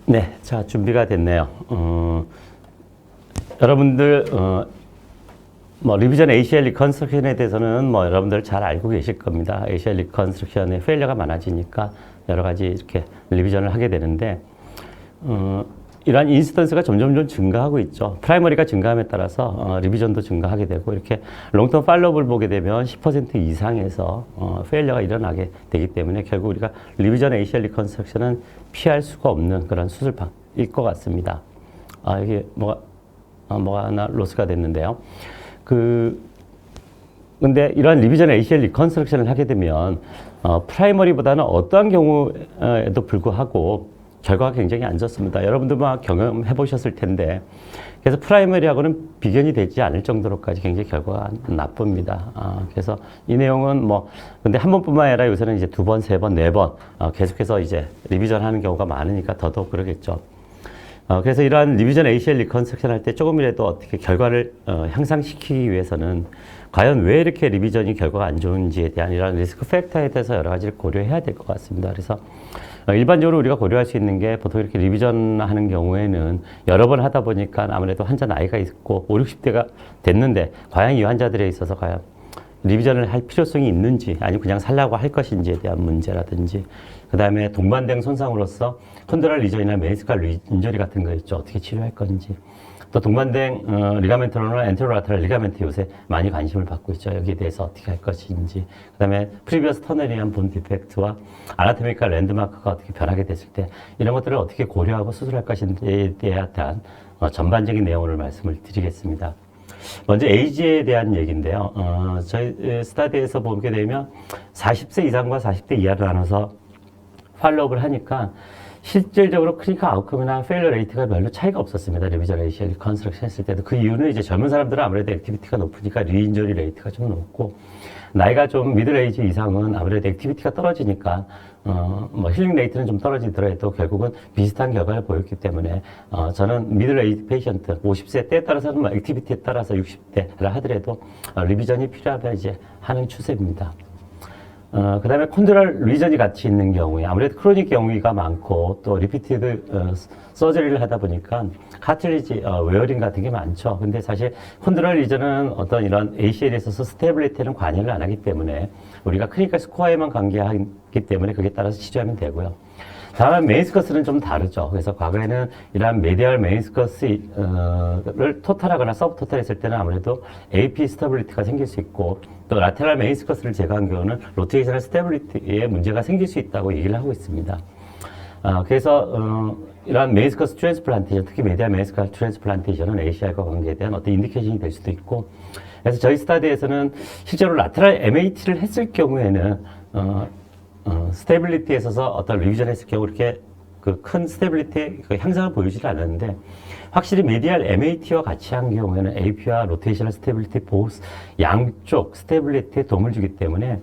네, 자, 준비가 됐네요. 여러분들, 리비전 ACL 리컨스트럭션에 대해서는 여러분들 잘 알고 계실 겁니다. ACL 리컨스트럭션의 페일러가 많아지니까 여러 가지 이렇게 리비전을 하게 되는데, 이러한 인스턴스가 점점 증가하고 있죠. 프라이머리가 증가함에 따라서 리비전도 증가하게 되고, 이렇게 롱텀 팔로우를 보게 되면 10% 이상에서 페일러가 일어나게 되기 때문에 결국 우리가 리비전 ACL 리컨스트럭션은 피할 수가 없는 그런 수술방일 것 같습니다. 이게 뭐가 하나 로스가 됐는데요. 근데 이러한 리비전 ACL 리컨스트럭션을 하게 되면 프라이머리보다는 어떠한 경우에도 불구하고 결과가 굉장히 안 좋습니다. 여러분들 막 경험해 보셨을 텐데, 그래서 프라이머리하고는 비견이 되지 않을 정도로까지 굉장히 결과가 나쁩니다. 그래서 이 내용은 근데 한 번뿐만 아니라 요새는 이제 2번, 3번, 4번 계속해서 이제 리비전 하는 경우가 많으니까 더더욱 그러겠죠. 그래서 이러한 리비전 ACL 리컨스트럭션 할 때 조금이라도 어떻게 결과를 향상시키기 위해서는 과연 왜 이렇게 리비전이 결과가 안 좋은지에 대한 이런 리스크 팩터에 대해서 여러 가지를 고려해야 될 것 같습니다. 그래서 일반적으로 우리가 고려할 수 있는 게 보통 이렇게 리비전 하는 경우에는 여러 번 하다 보니까 아무래도 환자 나이가 있고 5, 60대가 됐는데 과연 이 환자들에 있어서 과연 리비전을 할 필요성이 있는지 아니면 그냥 살라고 할 것인지에 대한 문제라든지, 그 다음에 동반된 손상으로서 콘드랄 리전이나 메니스칼 인저리 같은 거 있죠. 어떻게 치료할 건지. 또 동반된 리가멘트로나 엔테로라테랄 리가멘트 요새 많이 관심을 받고 있죠. 여기에 대해서 어떻게 할 것인지. 그 다음에 프리비어스 터널이한 본 디펙트와 아나토미컬 랜드마크가 어떻게 변하게 됐을 때 이런 것들을 어떻게 고려하고 수술할 것인지에 대한 전반적인 내용을 말씀을 드리겠습니다. 먼저 에이지에 대한 얘기인데요. 저희 스타디에서 보게 되면 40세 이상과 40대 이하를 나눠서 팔로우업을 하니까 실질적으로 클리니컬 아웃컴이나 페일러 레이트가 별로 차이가 없었습니다. 리비전 ACL 리컨스트럭션 했을 때도. 그 이유는 이제 젊은 사람들은 아무래도 액티비티가 높으니까 리인저리 레이트가 좀 높고, 나이가 좀 미들 에이지 이상은 아무래도 액티비티가 떨어지니까 힐링 레이트는 좀 떨어지더라도 결국은 비슷한 결과를 보였기 때문에 저는 미들 에이지 페이션트 50세 때에 따라서는 액티비티에 따라서 60대라 하더라도 리비전이 필요하면 이제 하는 추세입니다. 그 다음에 콘드랄 리전이 같이 있는 경우에 아무래도 크로닉 경우가 많고 또 리피티드 서저리를 하다 보니까 카틀리지 웨어링 같은 게 많죠. 근데 사실 콘드랄 리전은 어떤 이런 ACL에 있어서 스테빌리티는 관여를 안 하기 때문에 우리가 클리니컬 스코어에만 관계하기 때문에 그게 따라서 치료하면 되고요. 다만 메니스커스는 좀 다르죠. 그래서 과거에는 이러한 메디얼 메니스커스를 토탈하거나 서브토탈 했을 때는 아무래도 AP 스테빌리티가 생길 수 있고, 또 라테랄 메니스커스를 제거한 경우는 로테이셔널 스테빌리티에 문제가 생길 수 있다고 얘기를 하고 있습니다. 그래서 이러한 메니스커스 트랜스플란테이션, 특히 메디얼 메니스커스 트랜스플란테이션은 ACR과 관계에 대한 어떤 인디케이션이 될 수도 있고, 그래서 저희 스타디에서는 실제로 라테랄 MAT를 했을 경우에는 스테빌리티에 있어서 어떤 리비전 했을 경우 이렇게 그 큰 스테빌리티 향상을 보이지를 않았는데, 확실히 메디알 MAT와 같이 한 경우에는 AP와 로테이셔널 스테빌리티 보스 양쪽 스테빌리티에 도움을 주기 때문에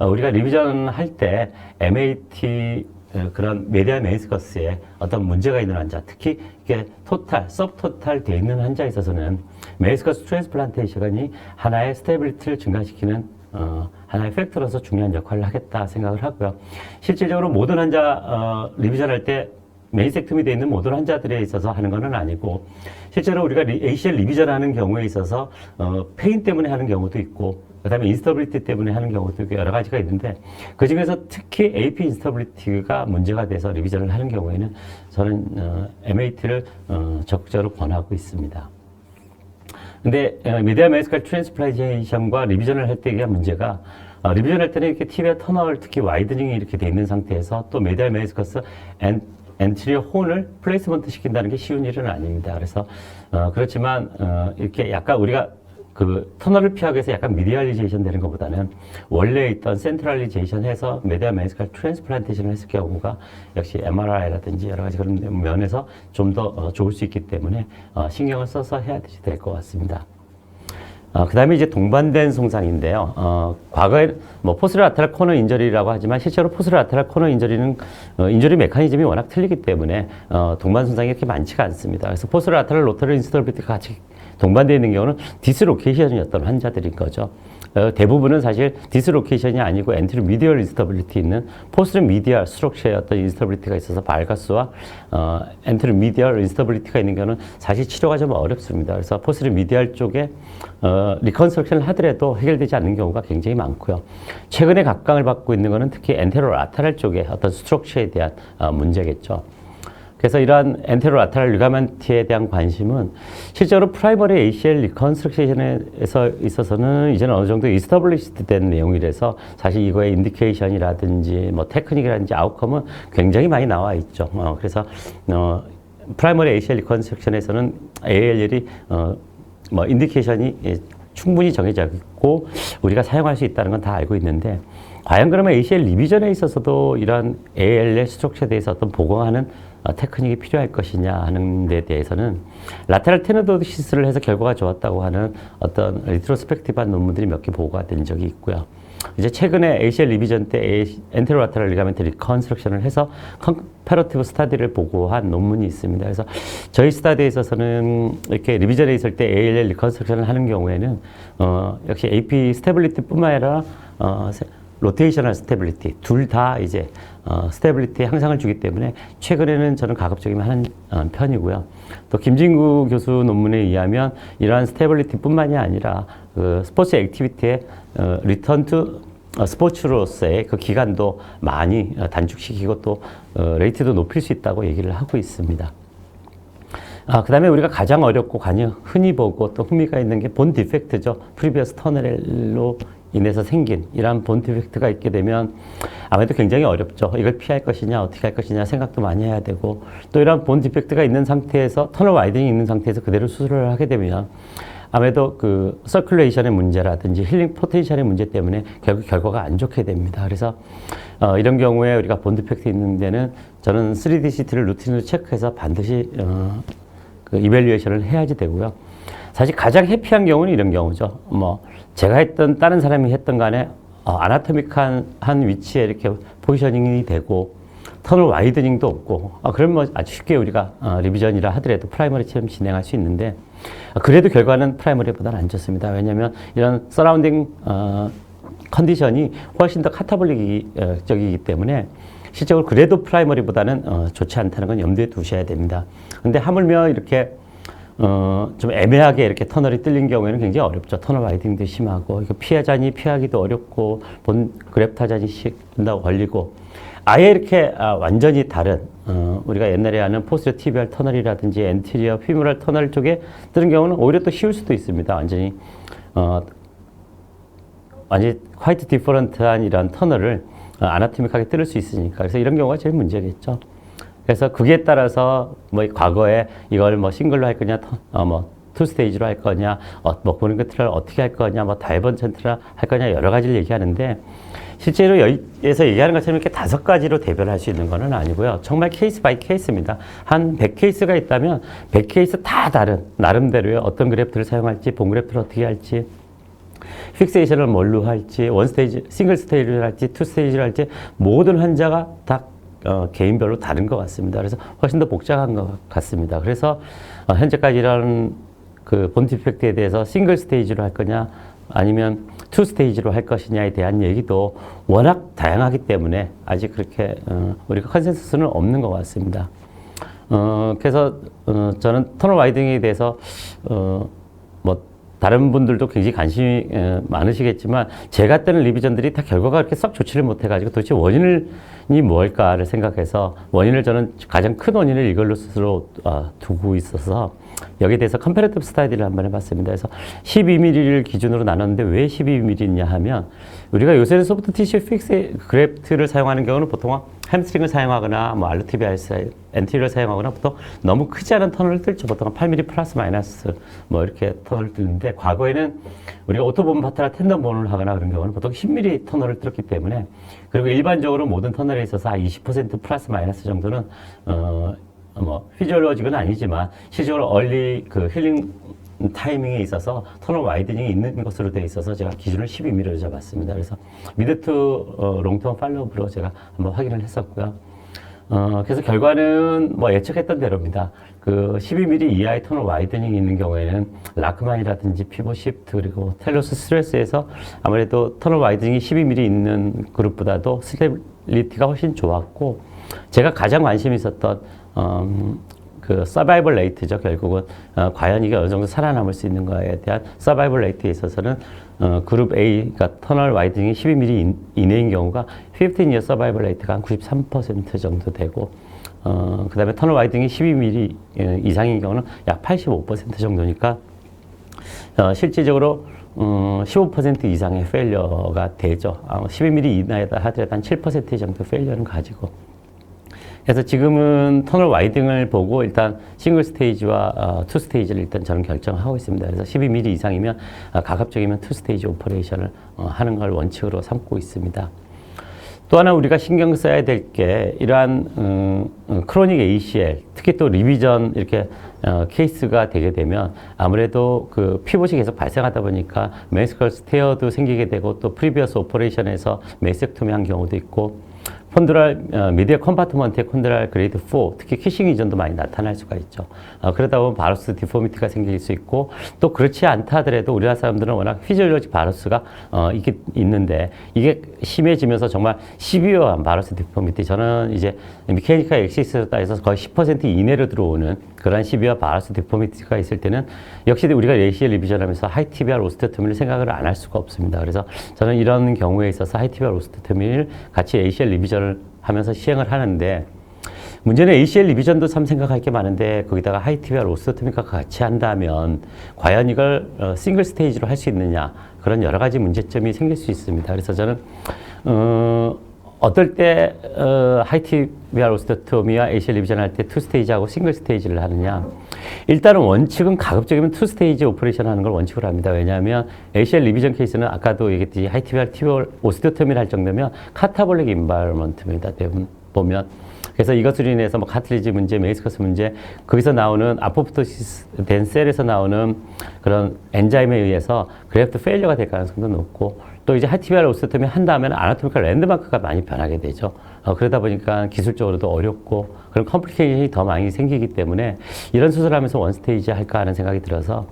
우리가 리비전 할 때 MAT 그런 메디알 메니스커스에 어떤 문제가 있는 환자, 특히 이게 토탈, 서브토탈 되어 있는 환자에 있어서는 메니스커스 트랜스플란테이션이 하나의 스테빌리티를 증가시키는 하나의 팩터로서 중요한 역할을 하겠다 생각을 하고요. 실질적으로 모든 환자 리비전 할 때 메니섹토미 되어 있는 모든 환자들에 있어서 하는 것은 아니고, 실제로 우리가 ACL 리비전 하는 경우에 있어서 페인 때문에 하는 경우도 있고, 그 다음에 인스터빌리티 때문에 하는 경우도 있고 여러 가지가 있는데, 그 중에서 특히 AP 인스터빌리티가 문제가 돼서 리비전을 하는 경우에는 저는 MAT를 적극적으로 권하고 있습니다. 근데 메디얼 메니스칼 트랜스플란테이션과 리비전을 할 때의 문제가, 리비전 할 때는 이렇게 티비아 터널, 특히 와이드닝이 이렇게 돼 있는 상태에서 또 메디얼 메니스커스 엔트리어 혼을 플레이스먼트 시킨다는 게 쉬운 일은 아닙니다. 그래서 그렇지만 이렇게 약간 우리가 그 터널을 피하기 위해서 약간 미디얼리제이션 되는 것보다는 원래 있던 센트럴리제이션 해서 메디얼 메니스칼 트랜스플란테이션을 했을 경우가 역시 MRI라든지 여러 가지 그런 면에서 좀 더 좋을 수 있기 때문에 신경을 써서 해야 될 것 같습니다. 그 다음에 이제 동반된 손상인데요. 과거에 포스트라테랄 코너 인저리라고 하지만 실제로 포스트라테랄 코너 인저리는 인저리 메커니즘이 워낙 틀리기 때문에 동반 손상이 그렇게 많지가 않습니다. 그래서 포스트라테랄 로터럴 인스터빌리티가 같이 동반되어 있는 경우는 디스로케이션이었던 환자들인 거죠. 대부분은 사실 디스로케이션이 아니고 엔트로미디얼 인스터빌리티 있는 포스트미디얼 스트럭처의 어떤 인스터빌리티가 있어서 발가스와 엔트로미디얼 인스터빌리티가 있는 경우는 사실 치료가 좀 어렵습니다. 그래서 포스트미디얼 쪽에 리컨스트럭션을 하더라도 해결되지 않는 경우가 굉장히 많고요. 최근에 각광을 받고 있는 것은 특히 엔테로라테랄 쪽의 어떤 스트럭처에 대한 문제겠죠. 그래서 이러한 엔테로라테랄 리가멘트에 대한 관심은 실제로 프라이머리 ACL 리컨스트럭션에 있어서는 이제는 어느 정도 이스터블리시드 된 내용이라서 사실 이거의 인디케이션이라든지 뭐 테크닉이라든지 아웃컴은 굉장히 많이 나와 있죠. 그래서 프라이머리 ACL 리컨스트럭션에서는 ALL이 뭐 인디케이션이 충분히 정해져 있고 우리가 사용할 수 있다는 건 다 알고 있는데 과연 그러면 ACL 리비전에 있어서도 이러한 ALL 스트럭처에 대해서 어떤 보강하는 테크닉이 필요할 것이냐 하는 데 대해서는 라테랄 테너도시스를 해서 결과가 좋았다고 하는 어떤 리트로스펙티브한 논문들이 몇 개 보고가 된 적이 있고요. 이제 최근에 ACL 리비전 때 엔테로라테랄 리가멘트 리컨스트럭션을 해서 컴패러티브 스타디를 보고한 논문이 있습니다. 그래서 저희 스타디에 있어서는 이렇게 리비전에 있을 때 ALL 리컨스트럭션을 하는 경우에는 역시 AP 스테빌리티뿐만 아니라 로테이셔널 스테빌리티 둘 다 이제 스테빌리티 향상을 주기 때문에 최근에는 저는 가급적이면 하는 편이고요. 또 김진구 교수 논문에 의하면 이러한 스테빌리티뿐만이 아니라 그 스포츠 액티비티의 리턴 투 스포츠로서의 그 기간도 많이 단축시키고 또 레이트도 높일 수 있다고 얘기를 하고 있습니다. 그 다음에 우리가 가장 어렵고 흔히 보고 또 흥미가 있는 게 본 디펙트죠. 프리비어스 터널로 인해서 생긴 이러한 본 디펙트가 있게 되면 아무래도 굉장히 어렵죠. 이걸 피할 것이냐 어떻게 할 것이냐 생각도 많이 해야 되고 또 이러한 본 디펙트가 있는 상태에서 터널 와이드닝이 있는 상태에서 그대로 수술을 하게 되면 아무래도 그 서큘레이션의 문제라든지 힐링 포텐셜의 문제 때문에 결국 결과가 안 좋게 됩니다. 그래서 이런 경우에 우리가 본 디펙트 있는 데는 저는 3D CT를 루틴으로 체크해서 반드시 그 이밸류에이션을 해야지 되고요. 사실 가장 해피한 경우는 이런 경우죠. 뭐 제가 했던 다른 사람이 했던 간에 아나토믹한 한 위치에 이렇게 포지셔닝이 되고 터널 와이드닝도 없고 그러면 뭐 아주 쉽게 우리가 리비전이라 하더라도 프라이머리처럼 진행할 수 있는데 그래도 결과는 프라이머리보다는 안 좋습니다. 왜냐하면 이런 서라운딩 컨디션이 훨씬 더 카타볼릭적이기 때문에 실적으로 그래도 프라이머리보다는 좋지 않다는 건 염두에 두셔야 됩니다. 근데 하물며 이렇게 좀 애매하게 이렇게 터널이 뚫린 경우에는 굉장히 어렵죠. 터널 와이딩도 심하고, 이거 피하자니 피하기도 어렵고, 본 그래프타자니 식다고 걸리고, 아예 이렇게 완전히 다른, 우리가 옛날에 아는 포스트 티비얼 터널이라든지 엔티리어 피무랄 터널 쪽에 뚫는 경우는 오히려 또 쉬울 수도 있습니다. 완전히 화이트 디퍼런트한 이런 터널을 아나토믹하게 뚫을 수 있으니까. 그래서 이런 경우가 제일 문제겠죠. 그래서 그게 따라서 뭐 과거에 이걸 뭐 싱글로 할 거냐, 뭐 투 스테이지로 할 거냐, 뭐 보는 것들을 어떻게 할 거냐, 뭐 다이버전트를 할 거냐 여러 가지를 얘기하는데 실제로 여기에서 얘기하는 것처럼 이렇게 5가지로 대별할 수 있는 건 아니고요. 정말 케이스 바이 케이스입니다. 한 100케이스가 있다면 100케이스 다 다른 나름대로의 어떤 그래프를 사용할지, 본 그래프를 어떻게 할지, 픽세이션을 뭘로 할지, 원 스테이지, 싱글 스테이지를 할지, 투 스테이지를 할지 모든 환자가 다 개인별로 다른 것 같습니다. 그래서 훨씬 더 복잡한 것 같습니다. 그래서 현재까지 이런 그 본 디펙트에 대해서 싱글 스테이지로 할 거냐 아니면 투 스테이지로 할 것이냐에 대한 얘기도 워낙 다양하기 때문에 아직 그렇게 우리가 컨센서스는 없는 것 같습니다. 그래서 저는 터널 와이딩에 대해서 뭐 다른 분들도 굉장히 관심이 많으시겠지만 제가 때는 리비전들이 다 결과가 그렇게 썩 좋지를 못해가지고 도대체 원인이 뭘까를 생각해서 원인을 저는 가장 큰 원인을 이걸로 스스로 두고 있어서 여기에 대해서 컴패러티브 스타디를 한번 해봤습니다. 그래서 12mm를 기준으로 나눴는데 왜 12mm냐 하면 우리가 요새는 소프트 티슈 픽스 그래프트를 사용하는 경우는 보통 햄스트링을 사용하거나 뭐 알로티비아스 엔티리어를 사용하거나 보통 너무 크지 않은 터널을 뚫죠. 보통 8mm 플러스 마이너스 뭐 이렇게 터널을 뚫는데 과거에는 우리가 오토본 파트나 텐덤본을 하거나 그런 경우는 보통 10mm 터널을 뚫었기 때문에 그리고 일반적으로 모든 터널에 있어서 20% 플러스 마이너스 정도는 뭐 피지올로직은 아니지만 실제로 얼리 그 힐링 타이밍에 있어서 터널 와이드닝이 있는 것으로 되어 있어서 제가 기준을 12mm로 잡았습니다. 그래서 미드 투 롱텀 팔로우로 제가 한번 확인을 했었고요. 그래서 결과는 뭐 예측했던 대로입니다. 그 12mm 이하의 터널 와이드닝이 있는 경우에는 라크만이라든지 피보 시프트 그리고 텔로스 스트레스에서 아무래도 터널 와이드닝이 12mm 있는 그룹보다도 스테빌리티가 훨씬 좋았고, 제가 가장 관심 있었던 그 서바이벌 레이트죠. 결국은 과연 이게 어느 정도 살아남을 수 있는 거에 대한 서바이벌 레이트에 있어서는 그룹 A, 그러니까 터널 와이드닝이 12mm 이내인 경우가 15year 서바이벌 레이트가 한 93% 정도 되고, 그 다음에 터널 와이드닝이 12mm 이상인 경우는 약 85% 정도니까 실질적으로 15% 이상의 페일러가 되죠. 12mm 이내다 하더라도 한 7% 정도 페일러는 가지고. 그래서 지금은 터널 와이딩을 보고 일단 싱글 스테이지와 투 스테이지를 일단 저는 결정하고 있습니다. 그래서 12mm 이상이면 가급적이면 투 스테이지 오퍼레이션을 하는 걸 원칙으로 삼고 있습니다. 또 하나 우리가 신경 써야 될 게 이러한 크로닉 ACL, 특히 또 리비전 이렇게 케이스가 되게 되면 아무래도 그 피봇이 계속 발생하다 보니까 메스컬 스테어도 생기게 되고, 또 프리비어스 오퍼레이션에서 메섹토미한 경우도 있고, 콘드랄 미디어 컴파트먼트의 콘드랄 그레이드 4, 특히 키싱 이전도 많이 나타날 수가 있죠. 그러다 보면 바로스 디포미티가 생길 수 있고, 또 그렇지 않다 하더라도 우리나라 사람들은 워낙 피지올로직 바로스가 있는데 이게 심해지면서 정말 시비어한 바로스 디포미티, 저는 이제 미케니컬 엑시스에 따라서 거의 10% 이내로 들어오는 그런 시비어 바로스 디포미티가 있을 때는 역시 우리가 ACL 리비전하면서 하이티비알 오스테토미를 생각을 안 할 수가 없습니다. 그래서 저는 이런 경우에 있어서 하이티비알 오스테토미를 같이 ACL 리비전을 하면서 시행을 하는데, 문제는 ACL 리비전도 참 생각할 게 많은데 거기다가 하이티비알 오스테토미가 같이 한다면 과연 이걸 싱글 스테이지로 할 수 있느냐, 그런 여러 가지 문제점이 생길 수 있습니다. 그래서 저는 어떨 때 하이티비알 오스테토미와 ACL 리비전 할 때 투 스테이지하고 싱글 스테이지를 하느냐, 일단은 원칙은 가급적이면 투 스테이지 오퍼레이션 하는 걸 원칙으로 합니다. 왜냐하면 ACL 리비전 케이스는 아까도 얘기했듯이 하이티비알 티비알 오스테토미를 할 정도면 카타볼릭 인바이러먼트입니다. 대부분 보면. 그래서 이것으로 인해서 뭐 카틀리지 문제, 메이스커스 문제, 거기서 나오는 아포프토시스 된 셀에서 나오는 그런 엔자임에 의해서 그래프트 페일러가 될 가능성도 높고, 또 이제 하이티비알 오스테토미 한 다음에는 아나토미컬 랜드마크가 많이 변하게 되죠. 그러다 보니까 기술적으로도 어렵고 그런 컴플리케이션이 더 많이 생기기 때문에 이런 수술을 하면서 원 스테이지 할까 하는 생각이 들어서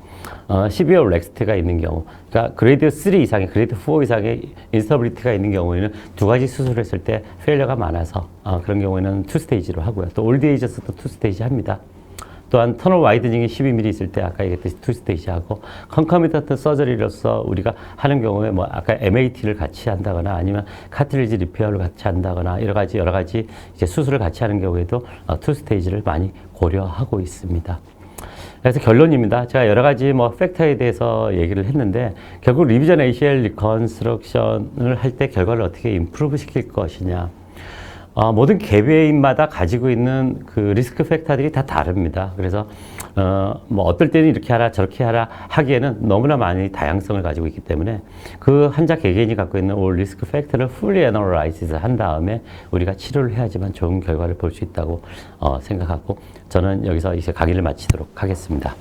12월 렉스트가 있는 경우, 그러니까 그레이드 3 이상의, 그레이드 4 이상의 인스터빌리티가 있는 경우에는 두 가지 수술을 했을 때 페일러가 많아서 그런 경우에는 투 스테이지로 하고요. 또 올드 에이저스도 투 스테이지 합니다. 또한 터널 와이드닝이 12mm 있을 때 아까 얘기했듯이 투 스테이지 하고, 컨커미턴트 서저리로서 우리가 하는 경우에 뭐 아까 MAT를 같이 한다거나 아니면 카트리지 리페어를 같이 한다거나 여러 가지 이제 수술을 같이 하는 경우에도 투 스테이지를 많이 고려하고 있습니다. 그래서 결론입니다. 제가 여러 가지 뭐 팩터에 대해서 얘기를 했는데, 결국 리비전 ACL 리컨스트럭션을 할 때 결과를 어떻게 임프루브 시킬 것이냐. 모든 개개인마다 가지고 있는 그 리스크 팩터들이 다 다릅니다. 그래서 뭐 어떨 때는 이렇게 하라 저렇게 하라 하기에는 너무나 많이 다양성을 가지고 있기 때문에 그 환자 개개인이 갖고 있는 올 리스크 팩터를 fully analyze 한 다음에 우리가 치료를 해야지만 좋은 결과를 볼 수 있다고 생각하고, 저는 여기서 이제 강의를 마치도록 하겠습니다.